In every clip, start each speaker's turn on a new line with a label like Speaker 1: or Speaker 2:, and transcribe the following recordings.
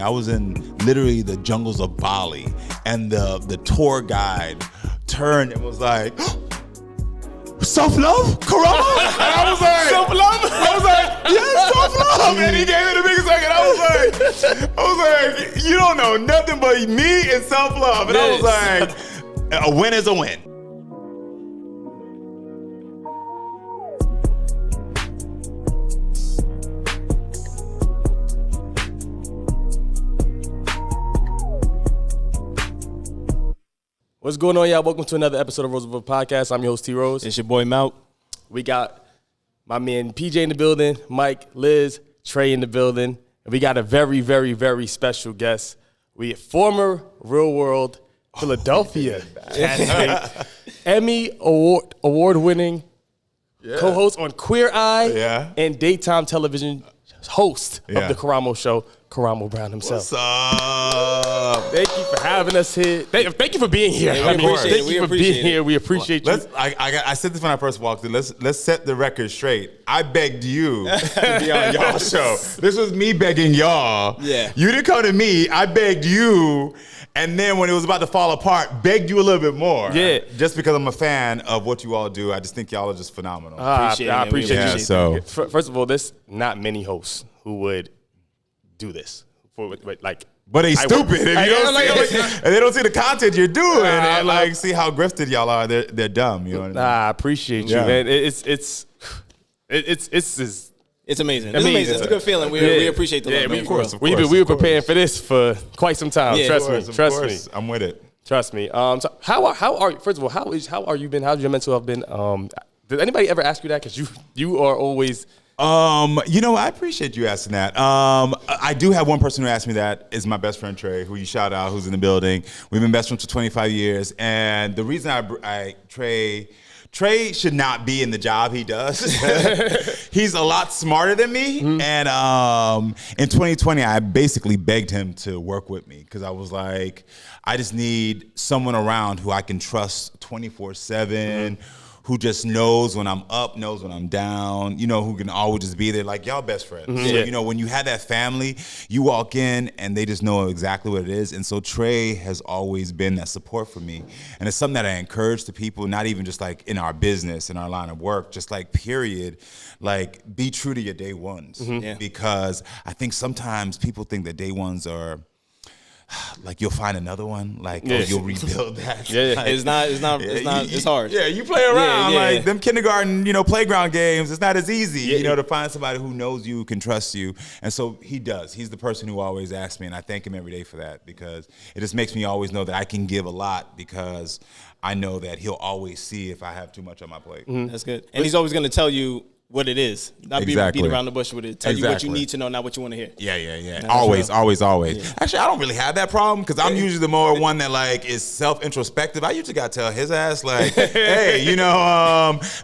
Speaker 1: I was in literally the jungles of Bali, and the tour guide turned and was like, self-love, Karamo? And I was like, self-love? I was like, yes, self-love. And he gave me the biggest hug, and I was like, you don't know nothing but me and self-love. And I was like, a win is a win.
Speaker 2: What's going on, y'all? Welcome to another episode of RoseAboveIt podcast. I'm your host, T. Rose.
Speaker 3: It's your boy, Mount.
Speaker 2: We got my man PJ in the building, Mike, Liz, Trey in the building. And we got a very, very, very special guest. We former Real World Philadelphia Emmy award-winning co-host on Queer Eye and daytime television host of the Karamo show, Karamo Brown himself.
Speaker 1: What's up?
Speaker 2: Thank you for having us here. Thank you for being here. Thank you for being here. We appreciate you.
Speaker 1: I said this when I first walked in. Let's set the record straight. I begged you to be on y'all's show. This was me begging y'all.
Speaker 3: Yeah.
Speaker 1: You didn't come to me. I begged you. And then when it was about to fall apart, begged you a little bit more.
Speaker 2: Yeah.
Speaker 1: Just because I'm a fan of what you all do. I just think y'all are just phenomenal.
Speaker 2: I appreciate you.
Speaker 1: So
Speaker 2: First of all, there's not many hosts who would do this.
Speaker 1: But they stupid. If they don't see the content you're doing and see how grifted y'all are, they're dumb. You know what I mean?
Speaker 2: I appreciate you, man. It's
Speaker 3: amazing. It's a good feeling. We appreciate the love, man.
Speaker 1: Of course.
Speaker 2: We were preparing for this for quite some time.
Speaker 3: Yeah,
Speaker 2: Trust me.
Speaker 1: I'm with it.
Speaker 2: Trust me. So how are you? First of all, how are you been? How's your mental health been? Did anybody ever ask you that? Because you are always.
Speaker 1: I appreciate you asking that. I do have one person who asked me that, is my best friend Trey, who you shout out, who's in the building. We've been best friends for 25 years, and the reason Trey should not be in the job he does. He's a lot smarter than me, and in 2020, I basically begged him to work with me because I was like, I just need someone around who I can trust 24/7. Who just knows when I'm up, knows when I'm down, who can always just be there, like y'all best friends.
Speaker 2: Mm-hmm.
Speaker 1: So, when you have that family, you walk in and they just know exactly what it is. And so Trey has always been that support for me. And it's something that I encourage to people, not even just like in our business, in our line of work, just like period, like be true to your day ones.
Speaker 2: Mm-hmm.
Speaker 3: Yeah.
Speaker 1: Because I think sometimes people think that day ones are, like you'll find another one, you'll rebuild that.
Speaker 3: It's hard.
Speaker 1: Yeah, you play around
Speaker 3: Yeah.
Speaker 1: them kindergarten, playground games. It's not as easy, to find somebody who knows you, can trust you. And so he does. He's the person who always asks me, and I thank him every day for that because it just makes me always know that I can give a lot because I know that he'll always see if I have too much on my plate.
Speaker 3: Mm-hmm. That's good. And he's always going to tell you what it is, not beat around the bush with it. Tell you what you need to know, not what you want to hear.
Speaker 1: Yeah. Always. Yeah. Actually, I don't really have that problem because I'm usually the more one that is self-introspective. I usually got to tell his ass hey,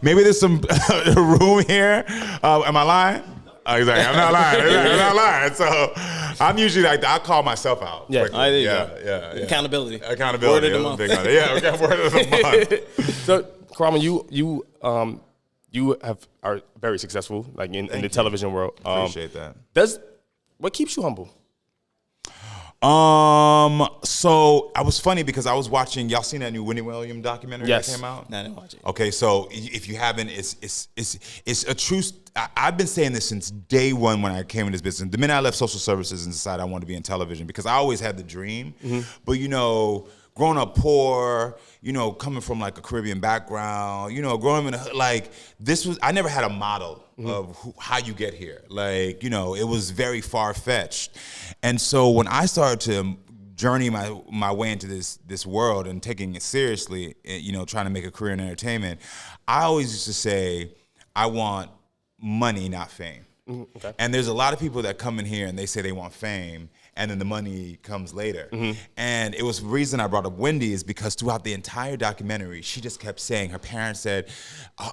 Speaker 1: maybe there's some room here. Am I lying? Exactly. I'm not lying. So I'm usually I call myself out.
Speaker 2: Yeah.
Speaker 3: Yeah. Accountability.
Speaker 1: Word of
Speaker 3: the month.
Speaker 1: Word of the month.
Speaker 2: So, Karamo, you are very successful, in the television world.
Speaker 1: Appreciate that.
Speaker 2: What keeps you humble?
Speaker 1: So I was funny because I was watching. Y'all seen that new Winnie Williams documentary that came out?
Speaker 3: No, I didn't watch it.
Speaker 1: Okay, so if you haven't, it's a true. I've been saying this since day one when I came in this business. The minute I left social services and decided I wanted to be in television because I always had the dream, but growing up poor, coming from a Caribbean background, growing in I never had a model of how you get here. It was very far-fetched. And so when I started to journey my way into this world and taking it seriously, trying to make a career in entertainment, I always used to say, I want money, not fame.
Speaker 2: Okay.
Speaker 1: And there's a lot of people that come in here and they say they want fame, and then the money comes later. And it was the reason I brought up Wendy is because throughout the entire documentary, she just kept saying, her parents said,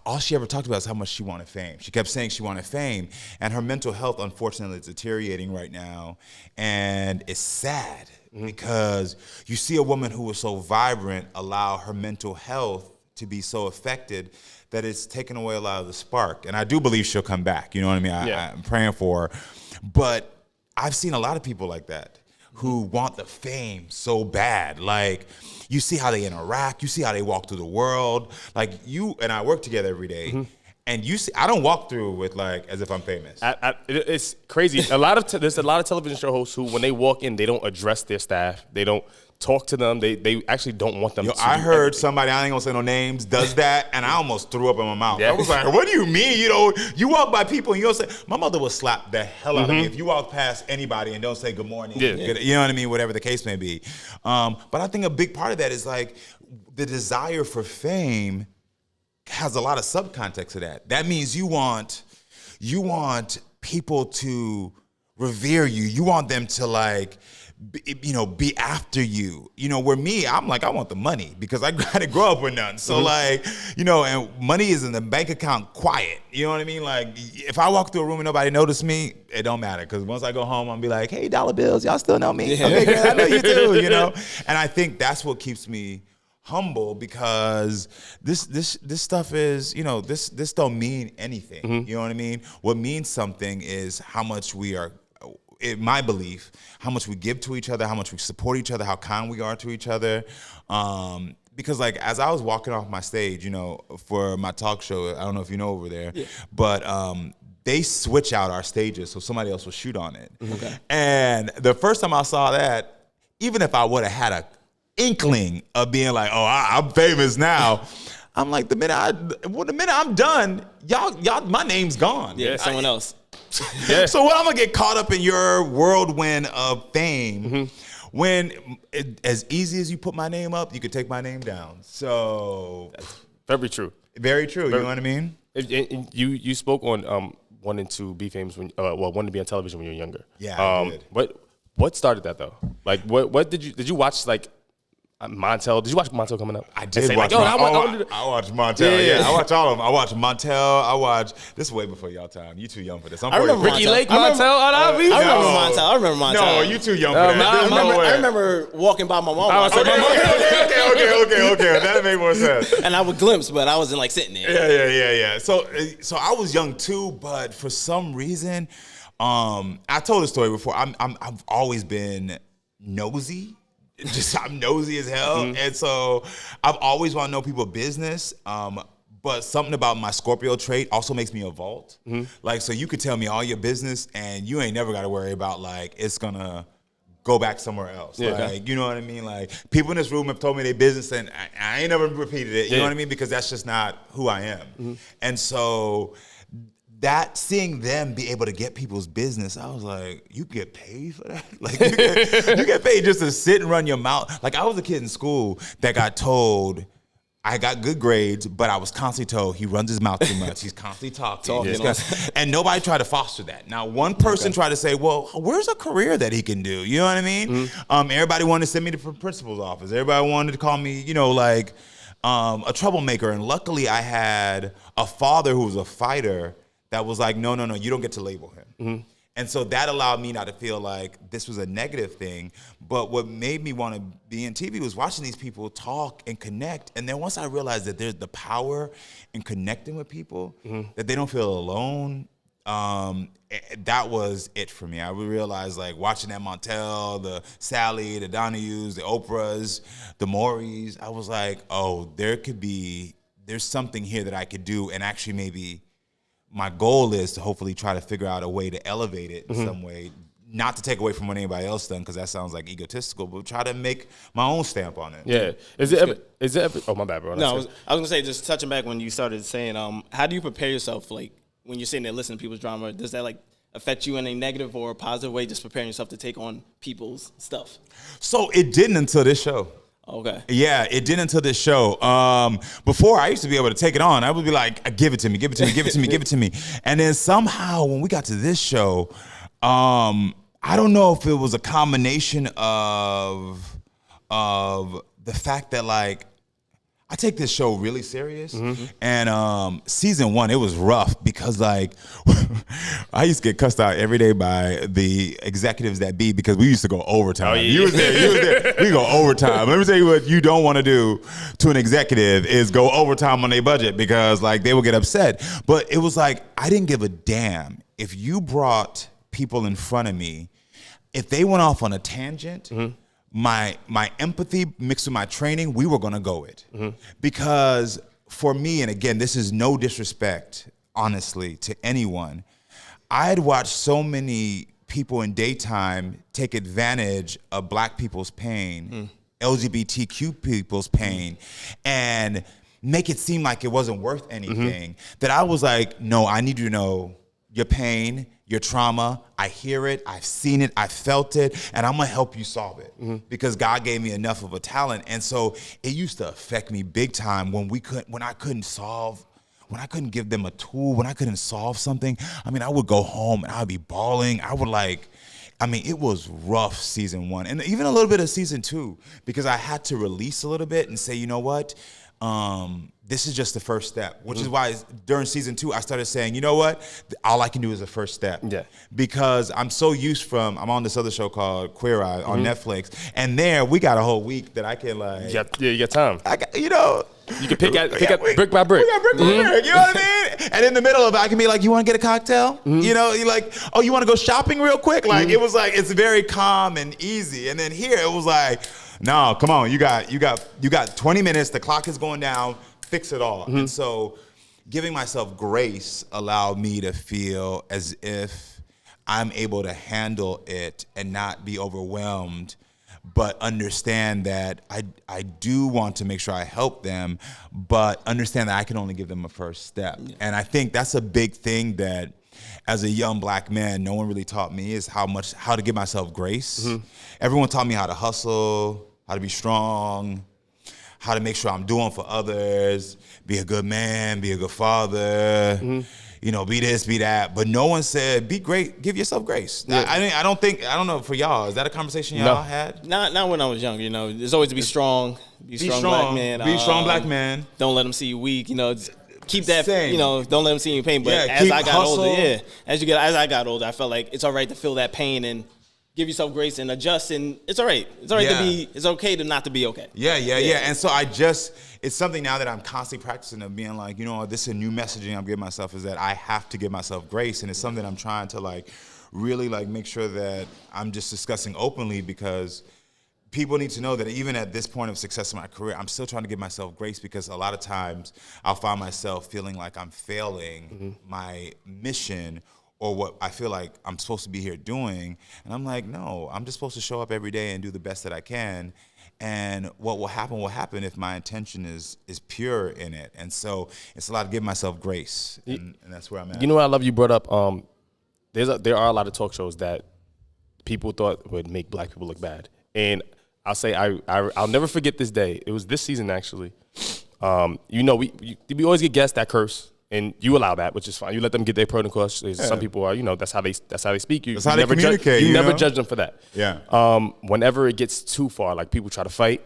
Speaker 1: all she ever talked about is how much she wanted fame. She kept saying she wanted fame, and her mental health, unfortunately, is deteriorating right now. And it's sad because you see a woman who was so vibrant allow her mental health to be so affected that it's taken away a lot of the spark. And I do believe she'll come back. You know what I mean? I'm praying for her. But I've seen a lot of people like that. who want the fame so bad. Like, you see how they interact. You see how they walk through the world. Like, you and I work together every day. And you see, I don't walk through with like as if I'm famous.
Speaker 2: It's crazy. There's a lot of television show hosts who, when they walk in, they don't address their staff. They don't talk to them. They actually don't want them.
Speaker 1: I heard somebody, I ain't gonna say no names, does that, and I almost threw up in my mouth.
Speaker 2: Yeah.
Speaker 1: I was like, "What do you mean? You walk by people and you don't say." My mother would slap the hell out of me if you walk past anybody and don't say good morning.
Speaker 2: Yeah.
Speaker 1: You know what I mean? Whatever the case may be. But I think a big part of that is like the desire for fame has a lot of subcontext to that. That means you want people to revere you. You want them to like, be after you. Where me, I'm like, I want the money because I gotta grow up with none. So like, and money is in the bank account quiet. You know what I mean? Like, if I walk through a room and nobody notice me, it don't matter. Because once I go home, I'm be like, hey, dollar bills, y'all still know me? Yeah. Okay, girl, I know you too, And I think that's what keeps me humble, because this stuff is, this don't mean anything. You know what I mean? What means something is how much we are, in my belief, how much we give to each other, how much we support each other, how kind we are to each other. Because like, as I was walking off my stage, for my talk show, I don't know if you know over there, but they switch out our stages so somebody else will shoot on it. Okay. And the first time I saw that, even if I would have had a inkling of being like, oh, I'm famous now, I'm like, the minute I'm done, y'all, my name's gone.
Speaker 3: Yeah, someone else.
Speaker 1: Yeah. So what, I'm gonna get caught up in your whirlwind of fame when as easy as you put my name up, you could take my name down. So
Speaker 2: that's very true.
Speaker 1: Very true. You know what I mean?
Speaker 2: You spoke on wanting to be famous wanting to be on television when you were younger.
Speaker 1: Yeah, I did.
Speaker 2: What started that though? Like, what did you watch, like Montel? Did you watch Montel coming up?
Speaker 1: I did watch. I watched Montel. Yeah, I watched all of them. I watched Montel. This is way before y'all time. You too young for this.
Speaker 2: I remember Ricky Lake Montel. I
Speaker 3: remember Montel.
Speaker 1: No, you too young for that.
Speaker 3: I remember walking by my mom.
Speaker 1: Okay. That made more sense.
Speaker 3: And I would glimpse, but I wasn't like sitting there.
Speaker 1: Yeah. So I was young too, but for some reason, I told the story before. I've always been nosy. I'm nosy as hell. And so I've always wanted to know people's business. But something about my Scorpio trait also makes me a vault. Like, so you could tell me all your business and you ain't never got to worry about like, it's gonna go back somewhere else. Yeah. Like, you know what I mean? Like, people in this room have told me their business and I ain't never repeated it. You know what I mean? Because that's just not who I am. And so seeing them be able to get people's business, I was like, you get paid for that? Like, you get paid just to sit and run your mouth. Like, I was a kid in school that got told I got good grades, but I was constantly told he runs his mouth too much. He's constantly talking. And nobody tried to foster that. Now, one person tried to say, well, where's a career that he can do? You know what I mean? Everybody wanted to send me to the principal's office. Everybody wanted to call me, a troublemaker. And luckily, I had a father who was a fighter that was like, no, you don't get to label him. And so that allowed me not to feel like this was a negative thing. But what made me want to be in TV was watching these people talk and connect. And then once I realized that there's the power in connecting with people, that they don't feel alone, that was it for me. I realized, like, watching that Montel, the Sally, the Donahues, the Oprahs, the Mauries, I was like, oh, there's something here that I could do, and actually maybe my goal is to hopefully try to figure out a way to elevate it in some way, not to take away from what anybody else done, because that sounds like egotistical, but try to make my own stamp on it.
Speaker 2: Yeah. Is it ever, oh, my bad, bro.
Speaker 3: No, I was going to say, just touching back when you started saying, how do you prepare yourself, like, when you're sitting there listening to people's drama? Does that, like, affect you in a negative or a positive way, just preparing yourself to take on people's stuff?
Speaker 1: So it didn't until this show.
Speaker 3: Okay.
Speaker 1: Yeah, it didn't until this show. Before, I used to be able to take it on. I would be like, give it to me. And then somehow, when we got to this show, I don't know if it was a combination of the fact that, like, I take this show really serious. And season 1, it was rough because, like, I used to get cussed out every day by the executives that be, because we used to go overtime. Oh, yeah. You was there. We go overtime. Let me tell you what you don't want to do to an executive is go overtime on their budget, because, like, they will get upset. But it was like, I didn't give a damn if you brought people in front of me. if they went off on a tangent, my empathy mixed with my training, we were gonna go it. Because for me, and again, this is no disrespect, honestly, to anyone, I had watched so many people in daytime take advantage of Black people's pain, LGBTQ people's pain, and make it seem like it wasn't worth anything, that I was like, no, I need you to know your pain, your trauma, I hear it, I've seen it, I felt it, and I'm gonna help you solve it because God gave me enough of a talent. And so it used to affect me big time when I couldn't give them a tool, when I couldn't solve something. I mean, I would go home and I would be bawling. It was rough season 1 and even a little bit of season 2 because I had to release a little bit and say, you know what? This is just the first step, which is why during season 2, I started saying, you know what? All I can do is the first step. Yeah. Because I'm so I'm on this other show called Queer Eye on Netflix. And there we got a whole week that I can
Speaker 2: you got time. You can pick at brick by brick.
Speaker 1: We got brick by brick, you know what I mean? And in the middle of it, I can be like, you want to get a cocktail? You know, you're like, oh, you want to go shopping real quick? Like, it was like, it's very calm and easy. And then here, it was like, no, come on, you got 20 minutes, the clock is going down, fix it all. And so giving myself grace allowed me to feel as if I'm able to handle it and not be overwhelmed, but understand that I do want to make sure I help them, but understand that I can only give them a first step. Yeah. And I think that's a big thing that as a young Black man, no one really taught me is how to give myself grace. Everyone taught me how to hustle, how to be strong, how to make sure I'm doing for others, be a good man, be a good father, be this, be that. But no one said, be great, give yourself grace. Yeah. I don't know for y'all, is that a conversation y'all had?
Speaker 3: Not when I was young, there's always to be strong, strong Black man.
Speaker 1: Be strong Black man.
Speaker 3: Don't let them see you weak, keep that,
Speaker 1: Same.
Speaker 3: don't let them see you pain. But as I got older, as I got older, I felt like it's all right to feel that pain and give yourself grace and adjust, and it's all right. It's all right it's okay to not to be okay.
Speaker 1: Yeah. And so it's something now that I'm constantly practicing of being like, this is a new messaging I'm giving myself is that I have to give myself grace. And it's something I'm trying to really make sure that I'm just discussing openly because people need to know that even at this point of success in my career, I'm still trying to give myself grace because a lot of times I'll find myself feeling like I'm failing my mission or what I feel like I'm supposed to be here doing. And I'm like, no, I'm just supposed to show up every day and do the best that I can. And what will happen if my intention is pure in it. And so it's a lot of giving myself grace. And that's where I'm at.
Speaker 2: You know what I love you brought up? There are a lot of talk shows that people thought would make Black people look bad. And I'll say I'll never forget this day. It was this season, actually. We always get guests that curse. And you allow that, which is fine. You let them get their protocols. Some people are, that's how they speak.
Speaker 1: That's how they communicate.
Speaker 2: You never judge them for that.
Speaker 1: Yeah.
Speaker 2: Whenever it gets too far, like people try to fight,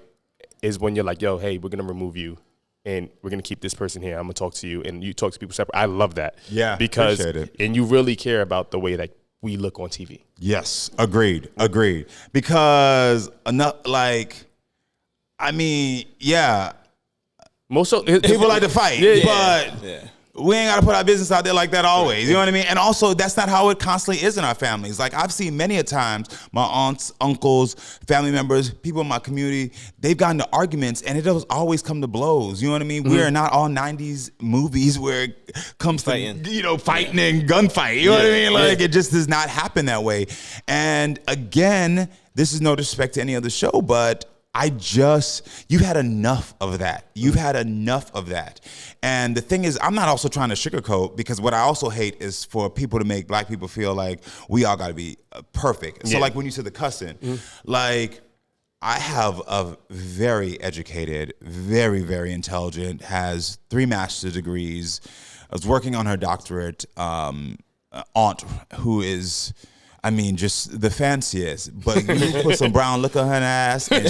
Speaker 2: is when you're like, yo, hey, we're gonna remove you, and we're gonna keep this person here. I'm gonna talk to you, and you talk to people separate. I love that.
Speaker 1: Yeah.
Speaker 2: Because
Speaker 1: appreciate it.
Speaker 2: And you really care about the way that we look on TV.
Speaker 1: Yes. Agreed. Because
Speaker 2: Most
Speaker 1: people like to fight, but. We ain't got to put our business out there like that always. You know what I mean? And also, that's not how it constantly is in our families. Like, I've seen many a times my aunts, uncles, family members, people in my community, they've gotten into arguments, and it does always come to blows. You know what I mean? We are not all 90s movies where it comes to, fighting and gunfight. You know what I mean? Like, it just does not happen that way. And again, this is no disrespect to any other show, but you've had enough of that. You've had enough of that. And the thing is, I'm not also trying to sugarcoat because what I also hate is for people to make Black people feel like we all got to be perfect. So when you said the cussing, I have a very educated, very, very intelligent, has 3 master's degrees. I was working on her doctorate, aunt who is... just the fanciest. But you put some brown liquor on her ass, and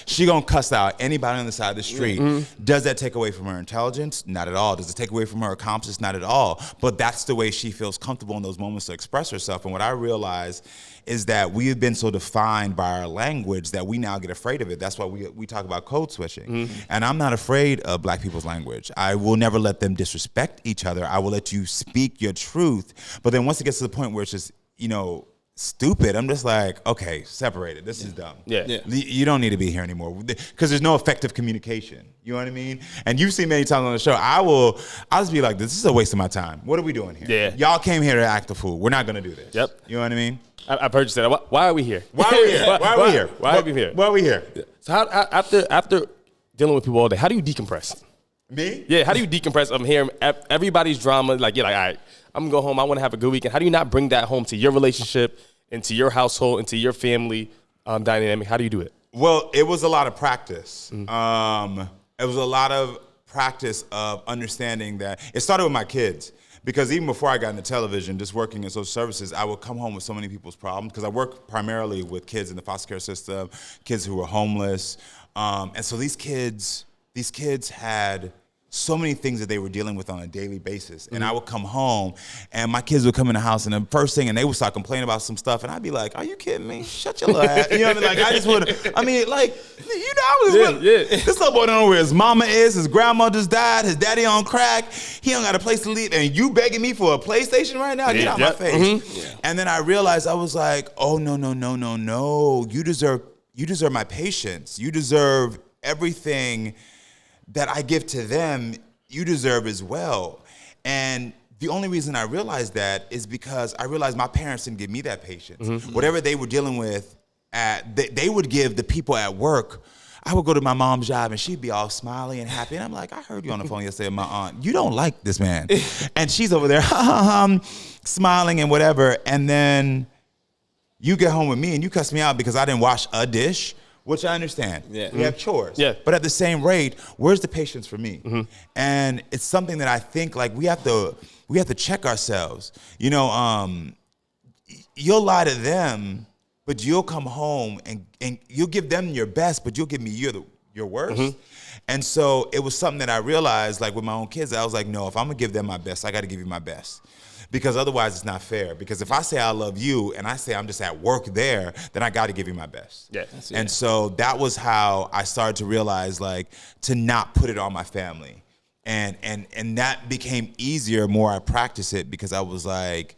Speaker 1: she gonna cuss out anybody on the side of the street. Does that take away from her intelligence? Not at all. Does it take away from her accomplishments? Not at all. But that's the way she feels comfortable in those moments to express herself. And what I realize is that we have been so defined by our language that we now get afraid of it. That's why we talk about code switching. And I'm not afraid of Black people's language. I will never let them disrespect each other. I will let you speak your truth. But then once it gets to the point where it's just, stupid. I'm just like, okay, separate it. This is dumb.
Speaker 2: Yeah.
Speaker 1: You don't need to be here anymore because there's no effective communication. You know what I mean? And you've seen many times on the show, I'll just be like, this is a waste of my time. What are we doing here?
Speaker 2: Yeah.
Speaker 1: Y'all came here to act the fool. We're not going to do this.
Speaker 2: Yep.
Speaker 1: You know what I mean?
Speaker 2: I've heard you say that. Why are we here?
Speaker 1: Why are we here? Why are we here?
Speaker 2: Why are we here?
Speaker 1: Why are we here?
Speaker 2: So after dealing with people all day, how do you decompress?
Speaker 1: Me?
Speaker 2: Yeah, how do you decompress? I'm hearing everybody's drama. Like, you're like, all right, I'm going to go home. I want to have a good weekend. How do you not bring that home to your relationship, into your household, into your family dynamic? How do you do it?
Speaker 1: Well, it was a lot of practice. It was a lot of practice of understanding that. It started with my kids. Because even before I got into television, just working in social services, I would come home with so many people's problems. Because I work primarily with kids in the foster care system, kids who were homeless. And so these kids had so many things that they were dealing with on a daily basis. And I would come home, and my kids would come in the house, and the first thing, and they would start complaining about some stuff, and I'd be like, are you kidding me? Shut your little ass. You know what I mean? Like, I just would, this little boy don't know where his mama is, his grandma just died, his daddy on crack, he don't got a place to live, and you begging me for a PlayStation right now? Get out my face. And then I realized, I was like, oh, no. You deserve my patience. You deserve everything that I give to them, you deserve as well. And the only reason I realized that is because I realized my parents didn't give me that patience. Whatever they were dealing with, they would give the people at work. I would go to my mom's job, and she'd be all smiley and happy. And I'm like, I heard you on the phone yesterday with my aunt. You don't like this man. And she's over there smiling and whatever. And then you get home with me, and you cuss me out because I didn't wash a dish. Which I understand. Yeah. We have chores.
Speaker 2: Yeah.
Speaker 1: But at the same rate, where's the patience for me? And it's something that I think like we have to check ourselves. You know, you'll lie to them, but you'll come home and you'll give them your best, but you'll give me your worst. And so it was something that I realized, like with my own kids, I was like, no, if I'm gonna give them my best, I gotta give you my best. Because otherwise it's not fair. Because if I say I love you and I say I'm just at work there, then I got to give you my best.
Speaker 2: Yeah.
Speaker 1: And so that was how I started to realize, like, to not put it on my family. And that became easier more I practiced it, because I was like,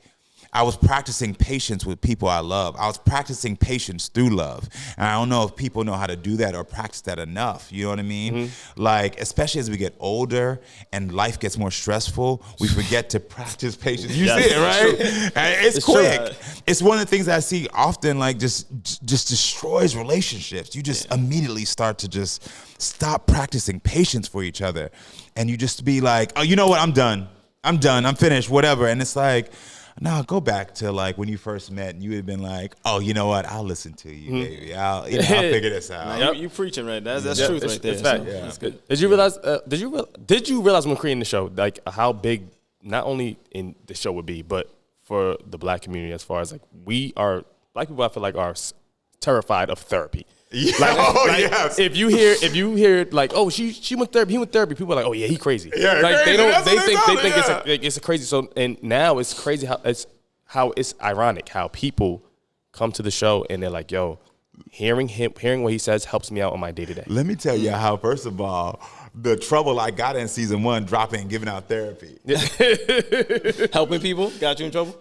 Speaker 1: I was practicing patience with people I love. I was practicing patience through love. And I don't know if people know how to do that or practice that enough. You know what I mean? Like, especially as we get older and life gets more stressful, we forget to practice patience. You see it, right? And it's quick. True. It's one of the things I see often, like, just destroys relationships. You just immediately start to just stop practicing patience for each other. And you just be like, oh, you know what? I'm done. I'm finished, whatever. And it's like, no, go back to like when you first met and you had been like, oh, you know what? I'll listen to you, baby. I'll figure this out.
Speaker 3: Nah, you preaching right? That's truth right there.
Speaker 2: It's fact.
Speaker 3: So, that's good.
Speaker 2: Did you realize? Did you realize when creating the show, like how big not only in the show would be, but for the Black community, as far as like Black people, I feel like are terrified of therapy.
Speaker 1: Yeah.
Speaker 2: Yes. If you hear like, oh, she went therapy, he went therapy, people are like, oh yeah, he crazy.
Speaker 1: Yeah,
Speaker 2: like
Speaker 1: crazy.
Speaker 2: They think it's a crazy. So and now it's crazy how it's ironic how people come to the show and they're like, yo, hearing what he says helps me out on my day to day.
Speaker 1: Let me tell you how, first of all, the trouble I got in season 1 dropping and giving out therapy.
Speaker 3: Helping people got you in trouble?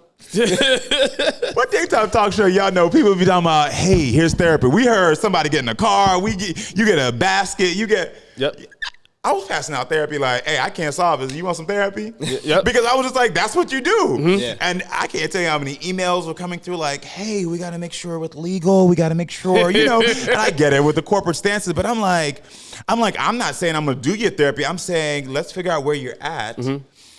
Speaker 1: What daytime talk show y'all know people be talking about, hey, here's therapy. We heard somebody get in a car, you get a basket,
Speaker 2: Yep.
Speaker 1: I was passing out therapy like, hey, I can't solve this. You want some therapy?
Speaker 2: Yep.
Speaker 1: Because I was just like, that's what you do.
Speaker 3: Yeah.
Speaker 1: And I can't tell you how many emails were coming through like, hey, we got to make sure with legal, we got to make sure, you know. And I get it with the corporate stances, but I'm not saying I'm going to do your therapy. I'm saying let's figure out where you're at.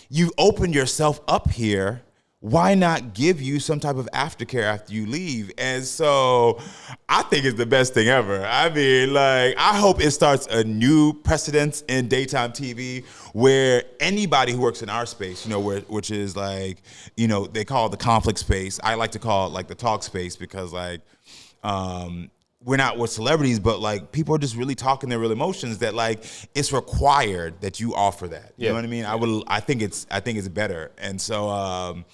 Speaker 1: You opened yourself up here. Why not give you some type of aftercare after you leave? And so I think it's the best thing ever. I mean, like, I hope it starts a new precedence in daytime TV where anybody who works in our space, you know, which is like, you know, they call it the conflict space. I like to call it like the talk space because like, we're not with celebrities, but like people are just really talking their real emotions that like it's required that you offer that. You know what I mean? I think it's better. And so,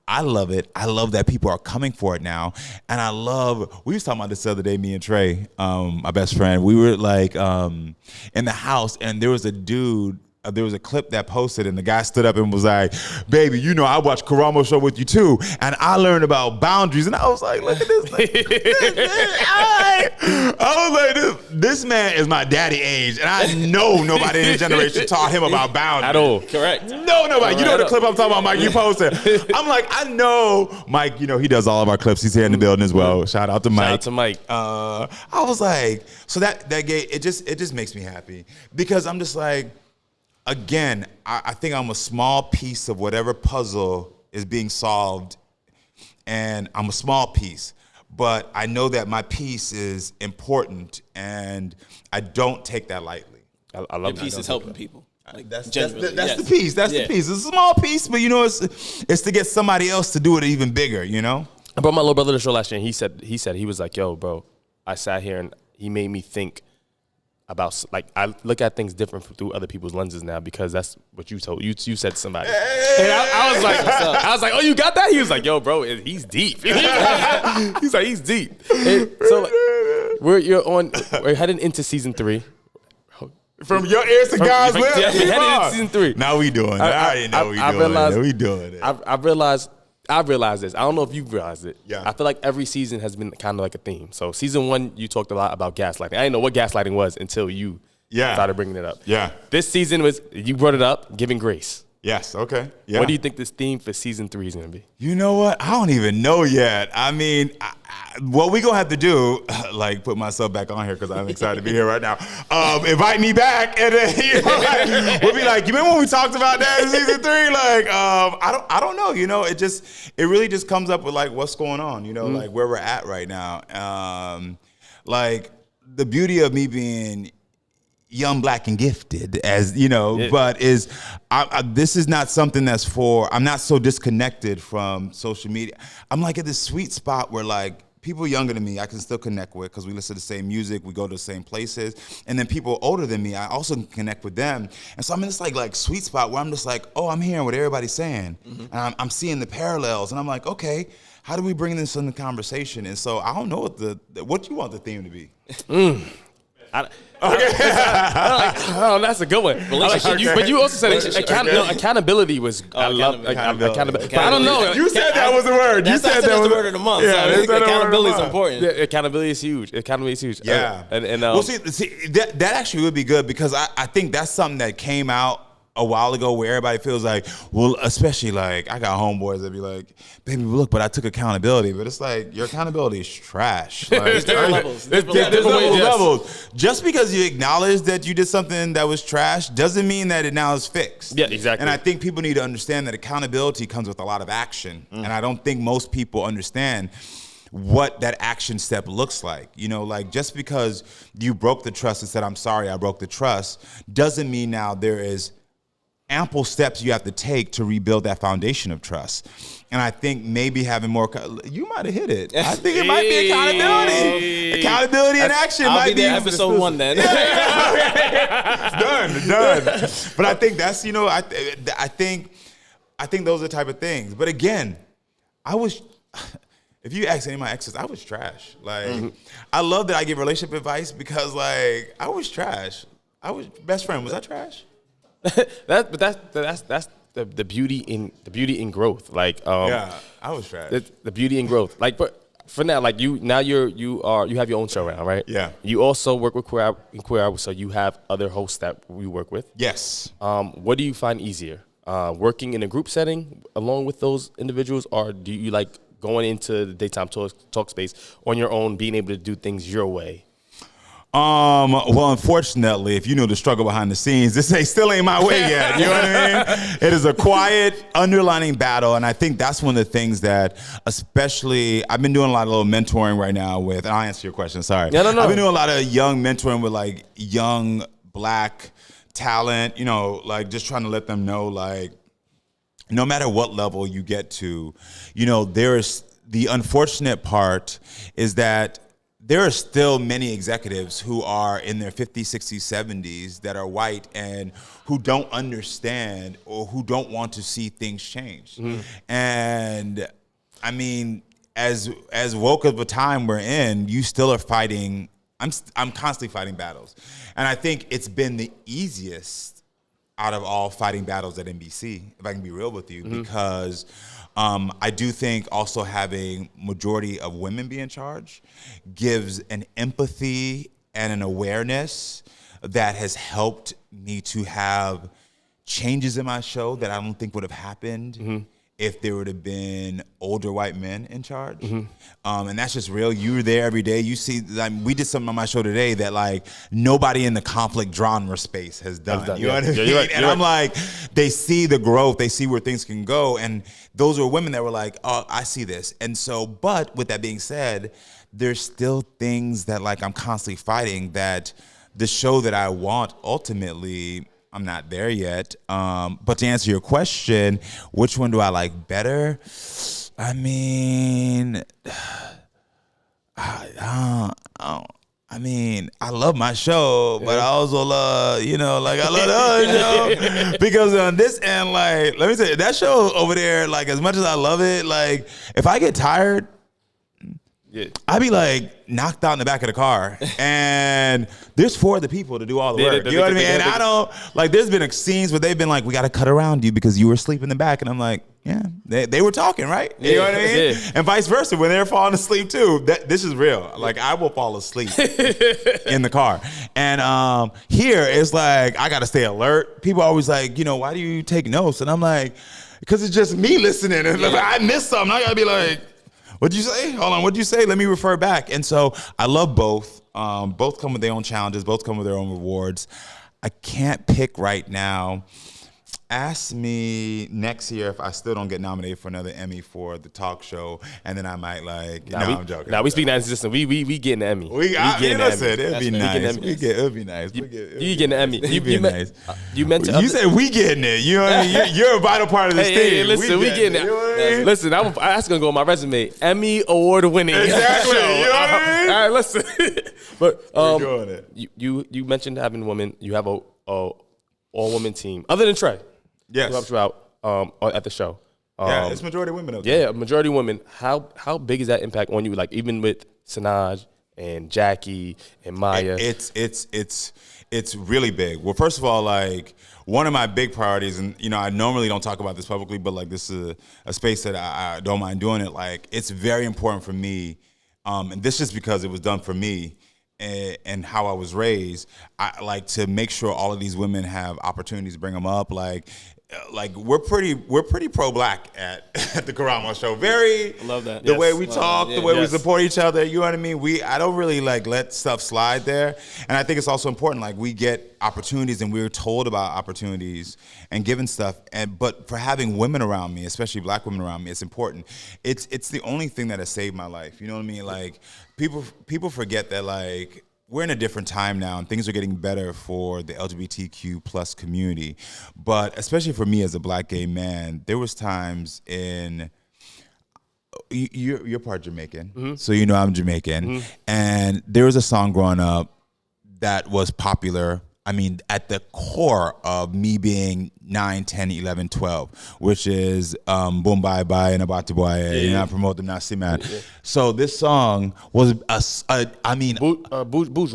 Speaker 1: I love it. I love that people are coming for it now. And we was talking about this the other day, me and Trey, my best friend. We were like in the house and there was a dude there was a clip that posted, and the guy stood up and was like, "Baby, you know I watched Karamo show with you too, and I learned about boundaries." And I was like, "Look at this! I was like, this man is my daddy age, and I know nobody in his generation taught him about boundaries
Speaker 2: at all.
Speaker 3: Correct.
Speaker 1: No, nobody. You know the clip I'm talking about, Mike. You posted. I'm like, I know Mike. You know he does all of our clips. He's here in the building as well. Shout out to Mike.
Speaker 2: Shout out to Mike.
Speaker 1: I was like, so that gave it just makes me happy because I'm just like, again, I think I'm a small piece of whatever puzzle is being solved, and I'm a small piece, but I know that my piece is important, and I don't take that lightly.
Speaker 2: I love
Speaker 3: Your piece is helping people. Like,
Speaker 1: That's
Speaker 3: generally,
Speaker 1: the piece. That's the piece. It's a small piece, but you know, it's to get somebody else to do it even bigger. You know.
Speaker 2: I brought my little brother to the show last year, and he said he was like, "Yo, bro, I sat here and he made me think about, like, I look at things different through other people's lenses now because that's what you told you said to somebody." And I was like, "Oh, you got that?" He was like, "Yo, bro, he's deep." He's like, "He's deep." And so like, we're heading into season 3.
Speaker 1: From your ears to God's lips.
Speaker 2: Yeah, heading into season 3.
Speaker 1: Now we doing it. I didn't know we doing it.
Speaker 2: I realized this. I don't know if you realized it.
Speaker 1: Yeah.
Speaker 2: I feel like every season has been kind of like a theme. So season 1, you talked a lot about gaslighting. I didn't know what gaslighting was until you started bringing it up.
Speaker 1: Yeah.
Speaker 2: This season you brought it up, giving grace.
Speaker 1: Yes. Okay. Yeah.
Speaker 2: What do you think this theme for season 3 is going to be?
Speaker 1: You know what? I don't even know yet. I mean, what we gonna have to do, like, put myself back on here because I'm excited to be here right now. Invite me back, and then we'll be like, you remember when we talked about that in season 3? Like, I don't know. You know, it really just comes up with like what's going on. You know, like where we're at right now. Like the beauty of me being young, black, and gifted, as you know, but this is not something that's I'm not so disconnected from social media. I'm like at this sweet spot where like people younger than me I can still connect with because we listen to the same music, we go to the same places, and then people older than me I also can connect with them. And so I'm in this like sweet spot where I'm just like, oh, I'm hearing what everybody's saying, and I'm seeing the parallels, and I'm like, okay, how do we bring this into conversation? And so I don't know what you want the theme to be.
Speaker 2: That's a good one. But you also said accountability was. I love accountability. But I don't know.
Speaker 1: You said that was the word.
Speaker 3: That's the word of the month.
Speaker 1: Yeah,
Speaker 3: so accountability is important.
Speaker 2: Yeah, accountability is huge.
Speaker 1: Yeah. Well, see, that actually would be good because I think that's something that came out a while ago where everybody feels like, well, especially like I got homeboys that be like, baby, look, but I took accountability. But it's like your accountability is trash. Like,
Speaker 3: There's different levels.
Speaker 1: There's levels. Just because you acknowledge that you did something that was trash doesn't mean that it now is fixed.
Speaker 2: Yeah, exactly.
Speaker 1: And I think people need to understand that accountability comes with a lot of action. And I don't think most people understand what that action step looks like. You know, like just because you broke the trust and said, I'm sorry, I broke the trust, doesn't mean now there is ample steps you have to take to rebuild that foundation of trust. And I think maybe having more, you might have hit it. I think it might be accountability. Accountability in action might be
Speaker 3: episode 1 then.
Speaker 1: Done. But I think that's, you know, I think those are the type of things. But again, if you ask any of my exes, I was trash. Like, I love that I give relationship advice because like, I was trash. I was best friend. Was I trash?
Speaker 2: That's the beauty in growth. Like,
Speaker 1: yeah, I was trash.
Speaker 2: The beauty in growth. Like, but for now, like you have your own show now, right?
Speaker 1: Yeah.
Speaker 2: You also work with Queer Hour, so you have other hosts that we work with.
Speaker 1: Yes.
Speaker 2: What do you find easier? Working in a group setting along with those individuals, or do you like going into the daytime talk space on your own, being able to do things your way?
Speaker 1: Well, unfortunately, if you know the struggle behind the scenes, this still ain't my way yet. You know what I mean? It is a quiet, underlining battle, and I think that's one of the things that, especially, I've been doing a lot of little mentoring right now with, and I'll answer your question, sorry.
Speaker 2: No.
Speaker 1: I've been doing a lot of young mentoring with, like, young black talent, you know, like, just trying to let them know, like, no matter what level you get to, you know, the unfortunate part is that there are still many executives who are in their 50s, 60s, 70s that are white and who don't understand or who don't want to see things change. And I mean, as woke of a time we're in, you still are fighting. I'm constantly fighting battles. And I think it's been the easiest out of all fighting battles at NBC, if I can be real with you, because I do think also having majority of women be in charge gives an empathy and an awareness that has helped me to have changes in my show that I don't think would have happened if there would have been older white men in charge. And that's just real. You were there every day. You see, like, we did something on my show today that like nobody in the conflict genre space has done. You know what I mean?
Speaker 2: You're right.
Speaker 1: And I'm like, they see the growth, they see where things can go. And those are women that were like, oh, I see this. And so, but with that being said, there's still things that like I'm constantly fighting that the show that I want ultimately, I'm not there yet. But to answer your question, which one do I like better? I mean, I love my show, but I also love, I love the other show. Because on this end, like, let me tell you, that show over there, like, as much as I love it, like, if I get tired, I'd be like knocked out in the back of the car, and there's 4 other people to do all the work. You know what I mean? And I don't like. There's been scenes where they've been like, "We got to cut around you because you were asleep in the back," and I'm like, "Yeah, they were talking, right?" You know what I mean? Yeah. And vice versa when they're falling asleep too. This is real. Like I will fall asleep in the car, and here it's like I got to stay alert. People are always like, why do you take notes? And I'm like, because it's just me listening. And if I miss something, I gotta be like, what'd you say? Hold on, what'd you say? Let me refer back. And so I love both. Both come with their own challenges. Both come with their own rewards. I can't pick right now. Ask me next year if I still don't get nominated for another Emmy for the talk show, and then I might I'm joking.
Speaker 2: We speak that consistent. We getting the Emmy.
Speaker 1: We getting the Emmy. It'd be nice. It'd be nice.
Speaker 2: You getting the Emmy. You mentioned.
Speaker 1: You said we getting it. You know what I mean? You're a vital part of this team.
Speaker 2: Hey, listen, we getting it. You know what I mean? Listen, that's gonna go on my resume. Emmy award winning.
Speaker 1: Exactly.
Speaker 2: Show.
Speaker 1: You know what I mean?
Speaker 2: All right, listen. But
Speaker 1: we're doing it.
Speaker 2: You mentioned having women. You have a all-woman team other than Trey.
Speaker 1: Yes.
Speaker 2: Who helps you out at the show?
Speaker 1: Yeah, it's majority women. Okay.
Speaker 2: Yeah, majority women. How big is that impact on you? Like even with Sanaj and Jackie and Maya.
Speaker 1: It's really big. Well, first of all, like one of my big priorities, and I normally don't talk about this publicly, but like this is a space that I don't mind doing it. Like it's very important for me, and this is because it was done for me. And how I was raised, I like to make sure all of these women have opportunities to bring them up. Like we're pretty pro-black at the Karamo show. I
Speaker 3: love that.
Speaker 1: The way we talk, the way we support each other. You know what I mean? I don't really let stuff slide there. And I think it's also important. Like we get opportunities, and we're told about opportunities and given stuff. But for having women around me, especially black women around me, it's important. It's the only thing that has saved my life. You know what I mean? Like people forget that like we're in a different time now, and things are getting better for the LGBTQ plus community. But especially for me as a black gay man, there was times in you're part Jamaican, so I'm Jamaican, and there was a song growing up that was popular. I mean, at the core of me being 9, 10, 11, 12, which is Boom Bye Bye and Abati Boy, and I promote them not see man. So this song was Buju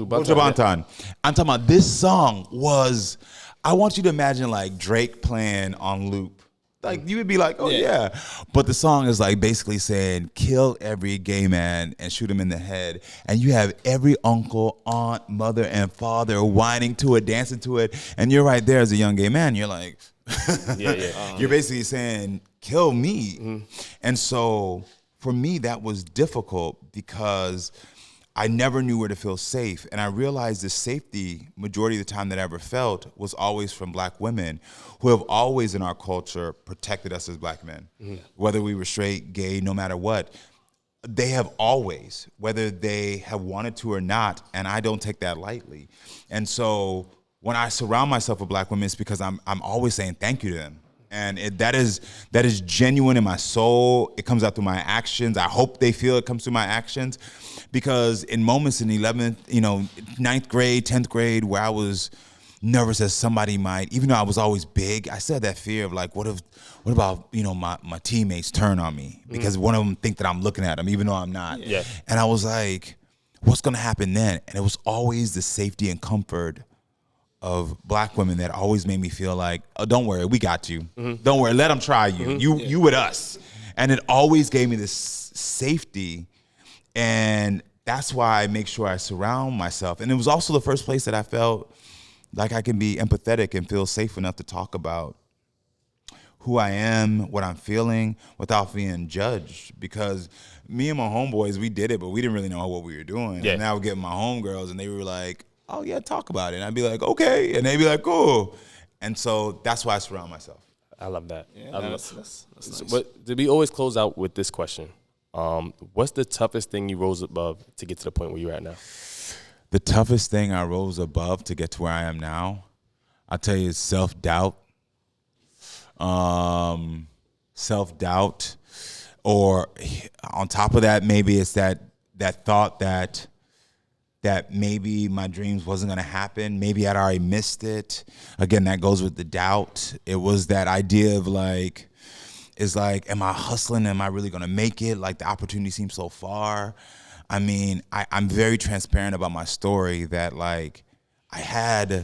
Speaker 1: Banton. I'm talking about this song was, I want you to imagine like Drake playing on loop. Like you would be like, oh yeah. But the song is like basically saying, kill every gay man and shoot him in the head. And you have every uncle, aunt, mother, and father whining to it, dancing to it. And you're right there as a young gay man. You're like, you're basically saying, kill me. And so for me, that was difficult because I never knew where to feel safe. And I realized the safety, majority of the time that I ever felt, was always from black women who have always in our culture protected us as black men. Whether we were straight, gay, no matter what. They have always, whether they have wanted to or not, and I don't take that lightly. And so when I surround myself with black women, it's because I'm always saying thank you to them. And that is genuine in my soul. It comes out through my actions. I hope they feel it comes through my actions. Because in moments in 11th, 9th grade, 10th grade, where I was nervous as somebody might, even though I was always big, I still had that fear of like, what about, my teammates turn on me? Because one of them think that I'm looking at them, even though I'm not. Yeah. And I was like, what's gonna happen then? And it was always the safety and comfort black women that always made me feel like, oh, don't worry, we got you. Don't worry, let them try you. You with us. And it always gave me this safety. And that's why I make sure I surround myself. And it was also the first place that I felt like I can be empathetic and feel safe enough to talk about who I am, what I'm feeling, without being judged. Because me and my homeboys, we did it, but we didn't really know what we were doing.
Speaker 2: Yeah.
Speaker 1: And now we're getting my homegirls, and they were like, oh, yeah, talk about it. And I'd be like, okay. And they'd be like, cool. And so that's why I surround myself.
Speaker 2: I love that.
Speaker 3: Yeah, that's nice.
Speaker 2: But did we always close out with this question? What's the toughest thing you rose above to get to the point where you're at now?
Speaker 1: The toughest thing I rose above to get to where I am now, I'll tell you, is self-doubt. Self-doubt. Or on top of that, maybe it's that thought that maybe my dreams wasn't going to happen. Maybe I'd already missed it. Again, that goes with the doubt. It was that idea of like, am I hustling? Am I really going to make it? Like, the opportunity seems so far. I mean, I'm very transparent about my story that, like, I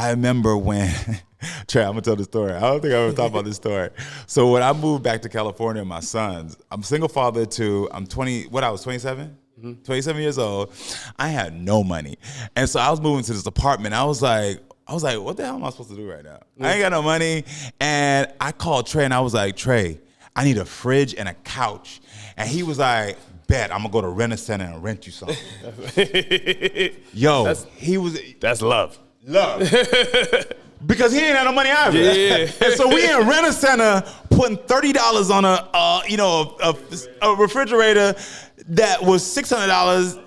Speaker 1: remember when, Trey, I'm going to tell the story. I don't think I ever talked about this story. So when I moved back to California with my sons, I'm single father to, I was 27? 27 years old. I had no money. And so I was moving to this apartment. I was like, what the hell am I supposed to do right now? I ain't got no money. And I called Trey and I was like, Trey, I need a fridge and a couch. And he was like, bet, I'm gonna go to Rent-A-Center and rent you something. Yo,
Speaker 2: That's love.
Speaker 1: Love. Because he ain't had no money either.
Speaker 2: Yeah.
Speaker 1: And so we in Rent-A-Center putting $30 on a refrigerator that was $600.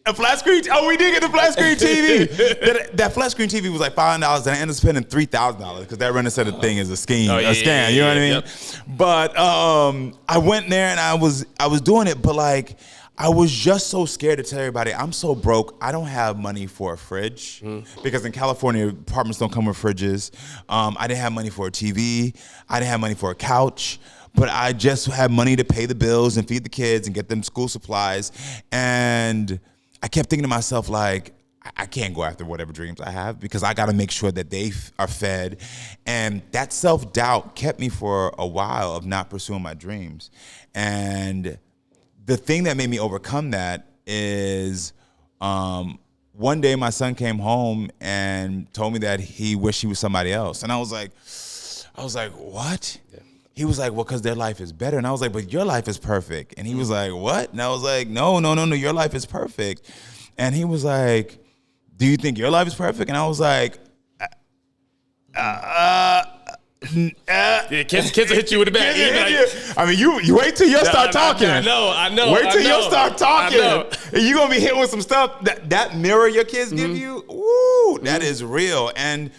Speaker 1: A flat screen. Oh, we did get the flat screen TV. that flat screen TV was like $500, and I ended up spending $3,000 because that Rent-A-Center thing is a scheme, a scam. You know what I mean?
Speaker 2: Yep.
Speaker 1: But I went there and I was doing it, but like I was just so scared to tell everybody I'm so broke. I don't have money for a fridge because in California apartments don't come with fridges. I didn't have money for a TV. I didn't have money for a couch. But I just had money to pay the bills and feed the kids and get them school supplies. And I kept thinking to myself, like, I can't go after whatever dreams I have because I got to make sure that they are fed. And that self-doubt kept me for a while of not pursuing my dreams. And the thing that made me overcome that is one day my son came home and told me that he wished he was somebody else. And I was like, what? Yeah. He was like, well, because their life is better. And I was like, but your life is perfect. And he was like, what? And I was like, no, your life is perfect. And he was like, do you think your life is perfect? And I was like,
Speaker 2: Kids will hit you with a bat.
Speaker 1: I mean, you wait till you start talking.
Speaker 2: I know.
Speaker 1: Wait till you start talking. And you're going to be hit with some stuff. That mirror your kids give you, ooh, that is real. And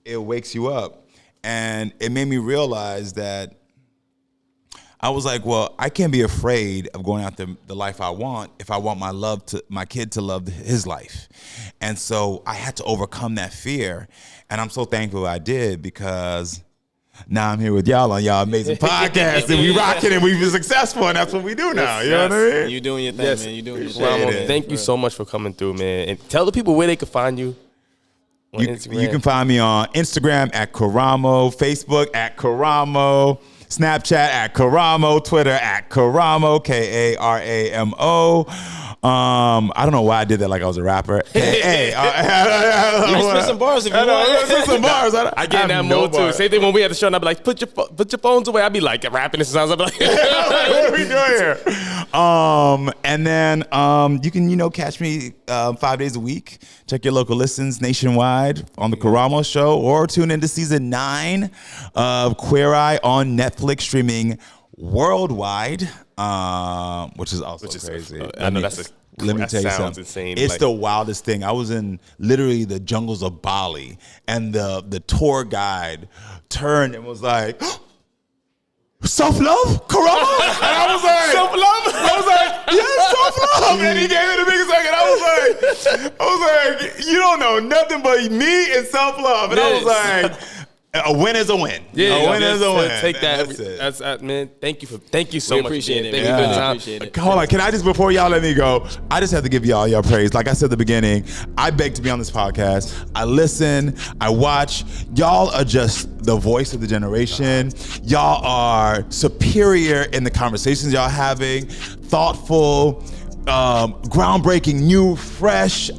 Speaker 1: it wakes you up. And it made me realize that I was like, well, I can't be afraid of going after the life I want if I want my kid to love his life. And so I had to overcome that fear. And I'm so thankful I did because now I'm here with y'all on y'all amazing podcast and we rocking and we've been successful and that's what we do now. You know what I mean?
Speaker 3: You doing your thing, man. You doing your thing.
Speaker 2: Karamo, thank you so much for coming through, man. And tell the people where they can find you.
Speaker 1: You can find me on Instagram at Karamo, Facebook at Karamo, Snapchat at Karamo, Twitter at Karamo, Karamo. I don't know why I did that like I was a rapper. Hey,
Speaker 3: you can spit some bars if you want.
Speaker 1: Spit some bars.
Speaker 2: I get in that mode too. Same thing when we had the show, and I'd be like, put your phones away. I'd be like rapping this sounds. I'd be like,
Speaker 1: what are we doing here? And then you can catch me 5 days a week. Check your local listens nationwide on the Karamo Show, or tune into season 9 of Queer Eye on Netflix, streaming worldwide, which is also crazy.
Speaker 2: I know let me tell you something. Insane.
Speaker 1: It's the wildest thing. I was in literally the jungles of Bali, and the tour guide turned and was like, self-love, Karamo? And I was like, self-love? I was like, yes, self-love. And he gave me the biggest hug, and I was like, you don't know nothing but me and self-love. And I was like, A win is a win.
Speaker 2: Yeah,
Speaker 1: a win is a win.
Speaker 2: Take that.
Speaker 1: That's it.
Speaker 2: That's man. Thank you so
Speaker 3: We
Speaker 2: much.
Speaker 3: appreciate it,
Speaker 2: Thank
Speaker 3: man.
Speaker 2: you for the
Speaker 3: Yeah.
Speaker 2: time.
Speaker 3: Appreciate it.
Speaker 1: Hold on, can I just, before y'all let me go, I just have to give y'all your praise. Like I said at the beginning, I beg to be on this podcast. I listen, I watch. Y'all are just the voice of the generation. Y'all are superior in the conversations y'all having, thoughtful, groundbreaking, new, fresh.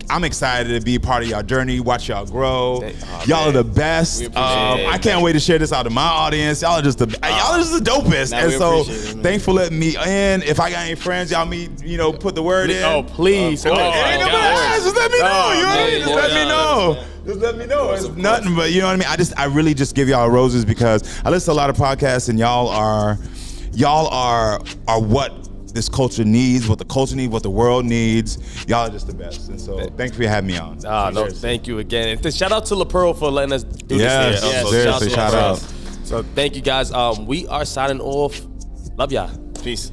Speaker 1: I'm excited to be part of y'all journey, watch y'all grow. Y'all are the best.
Speaker 3: We appreciate it.
Speaker 1: I can't wait to share this out to my audience. Y'all are just the dopest.
Speaker 3: Nah,
Speaker 1: And
Speaker 3: we
Speaker 1: so
Speaker 3: appreciate it, man.
Speaker 1: thanks for letting me in. If I got any friends, y'all put the word in.
Speaker 2: Oh, please.
Speaker 1: Just let me know. You know what I mean? Just let me know.
Speaker 3: Yeah.
Speaker 1: Just let me know. It's nothing but, you know what I mean? I really just give y'all roses because I listen to a lot of podcasts and y'all are what this culture needs, what the culture needs, what the world needs. Y'all are just the best. And so thanks for having me on.
Speaker 2: No, thank you again. And shout out to La Pearl for letting us do
Speaker 1: Yes,
Speaker 2: this here.
Speaker 3: yes,
Speaker 1: seriously, shout out.
Speaker 2: So thank you guys. We are signing off. Love y'all.
Speaker 3: Peace.